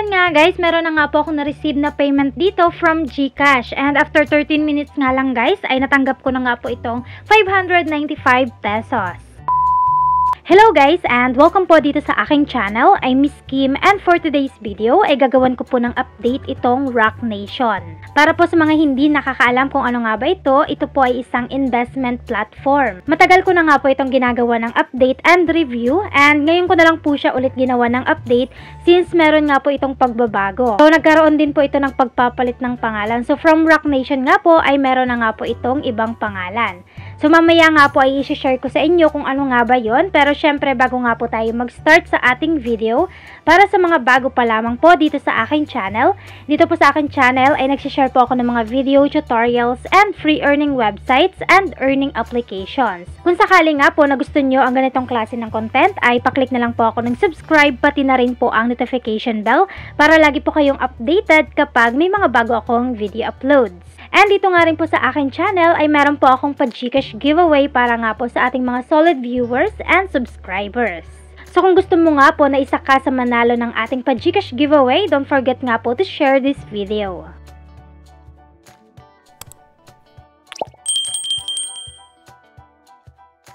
ayan nga guys, meron na nga po ako na-receive na payment dito from GCash. And after 13 minutes nga lang guys, ay natanggap ko na nga po itong 595 pesos. Hello guys and welcome po dito sa aking channel. I'm Miss Kim and for today's video ay gagawan ko po ng update itong Rock Nation. Para po sa mga hindi nakakaalam kung ano nga ba ito po ay isang investment platform. Matagal ko na nga po itong ginagawa ng update and review and ngayon ko na lang po siya ulit ginawa ng update since meron nga po itong pagbabago. So nagkaroon din po ito ng pagpapalit ng pangalan. So from Rock Nation nga po ay meron na nga po itong ibang pangalan. So mamaya nga po ay i-share ko sa inyo kung ano nga ba yon. Pero syempre bago nga po tayo mag-start sa ating video, para sa mga bago pa lamang po dito sa aking channel, dito po sa aking channel ay nagsishare po ako ng mga video, tutorials, and free earning websites and earning applications. Kung sakali nga po na gusto nyo ang ganitong klase ng content, ay paklik na lang po ako ng subscribe pati na rin po ang notification bell para lagi po kayong updated kapag may mga bago akong video uploads. And dito nga rin po sa aking channel ay meron po akong pa-GCash giveaway para nga po sa ating mga solid viewers and subscribers. So kung gusto mo nga po na isa ka sa manalo ng ating pa-GCash giveaway, don't forget nga po to share this video.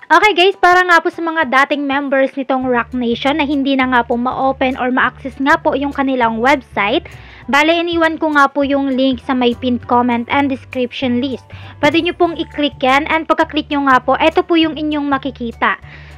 Okay guys, para nga po sa mga dating members nitong Rock Nation na hindi na nga po ma-open or ma-access nga po yung kanilang website, bale iniwan ko nga po yung link sa may pinned comment and description list. Pwede nyo pong i-click yan and pagka-click nyo nga po, ito po yung inyong makikita.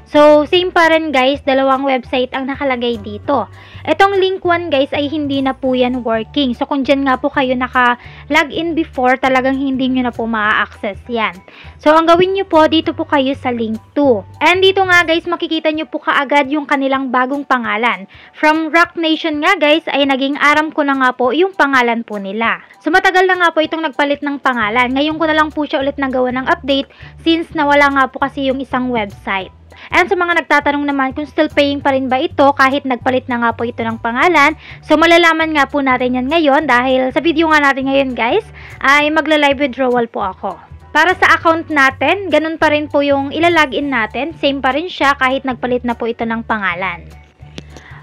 So, same pa rin guys, dalawang website ang nakalagay dito. Itong link 1 guys ay hindi na po yan working. So, kung dyan nga po kayo naka-login before, talagang hindi nyo na po ma-access yan. So, ang gawin nyo po, dito po kayo sa link 2. And dito nga guys, makikita nyo po kaagad yung kanilang bagong pangalan. From Rock Nation nga guys, ay naging Aram ko na nga po yung pangalan po nila. So, matagal na nga po itong nagpalit ng pangalan. Ngayon ko na lang po siya ulit nagawa ng update since nawala nga po kasi yung isang website. And sa mga nagtatanong naman kung still paying pa rin ba ito kahit nagpalit na nga po ito ng pangalan, so malalaman nga po natin yan ngayon dahil sa video nga natin ngayon guys ay magla-live withdrawal po ako. Para sa account natin, ganun pa rin po yung ilalagin natin, same pa rin siya kahit nagpalit na po ito ng pangalan.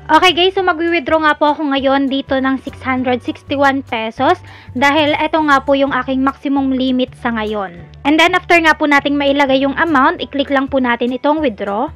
Okay guys, so mag-withdraw nga po ako ngayon dito ng 661 pesos dahil ito nga po yung aking maximum limit sa ngayon. And then after nga po nating mailagay yung amount, i-click lang po natin itong withdraw.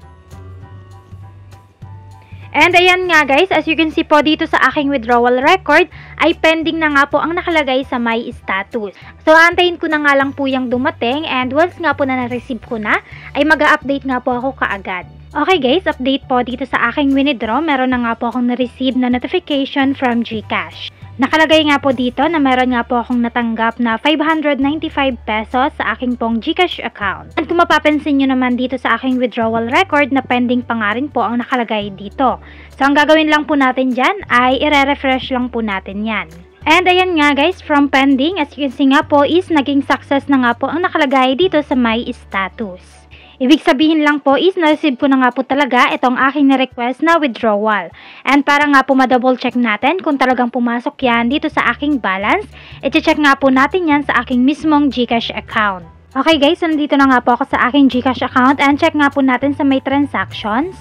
And ayan nga guys, as you can see po dito sa aking withdrawal record, ay pending na nga po ang nakalagay sa my status. So antayin ko na nga lang po yung dumating and once nga po na na-receive ko na, ay mag-update nga po ako kaagad. Okay guys, update po dito sa aking withdraw, meron na nga po akong na-receive na notification from GCash. Nakalagay nga po dito na meron nga po akong natanggap na 595 pesos sa aking pong GCash account. At kung mapapansin nyo naman dito sa aking withdrawal record na pending pa nga rin po ang nakalagay dito. So ang gagawin lang po natin dyan ay i-refresh lang po natin yan. And ayan nga guys, from pending, as you can see nga po is naging success na nga po ang nakalagay dito sa my status. Ibig sabihin lang po is na-receive ko na nga po talaga itong aking na-request na withdrawal. And para nga po ma-double check natin kung talagang pumasok yan dito sa aking balance, i-check nga po natin yan sa aking mismong GCash account. Okay guys, so nandito na nga po ako sa aking GCash account and check nga po natin sa may transactions.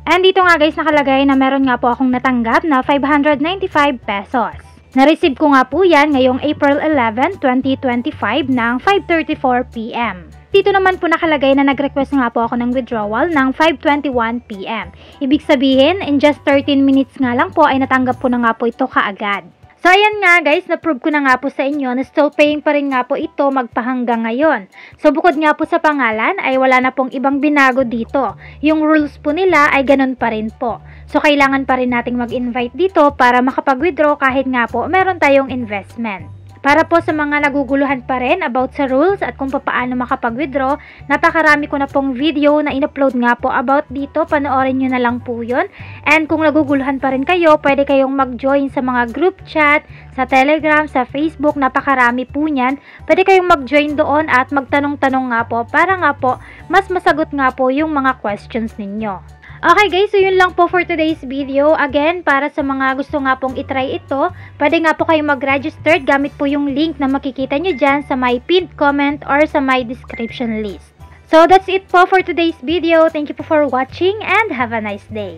And dito nga guys nakalagay na meron nga po akong natanggap na 595 pesos. Na-receive ko nga po yan ngayong April 11, 2025 ng 5:34 PM. Dito naman po nakalagay na nag-request nga po ako ng withdrawal ng 5:21 PM. Ibig sabihin, in just 13 minutes nga lang po ay natanggap po na nga po ito kaagad. So ayan nga guys, na-prove ko na nga po sa inyo na still paying pa rin nga po ito magpahanggang ngayon. So bukod nga po sa pangalan ay wala na pong ibang binago dito. Yung rules po nila ay ganun pa rin po. So kailangan pa rin nating mag-invite dito para makapag-withdraw kahit nga po meron tayong investment. Para po sa mga naguguluhan pa rin about sa rules at kung paano makapag-withdraw, napakarami ko na pong video na in-upload nga po about dito, panoorin nyo na lang po yun. And kung naguguluhan pa rin kayo, pwede kayong mag-join sa mga group chat, sa Telegram, sa Facebook, napakarami po niyan. Pwede kayong mag-join doon at magtanong-tanong nga po para nga po mas masagot nga po yung mga questions ninyo. Okay guys, so yun lang po for today's video. Again, para sa mga gusto nga pong itry ito, pwede nga po kayong mag-register gamit po yung link na makikita nyo dyan sa my pinned comment or sa my description list. So that's it po for today's video. Thank you po for watching and have a nice day.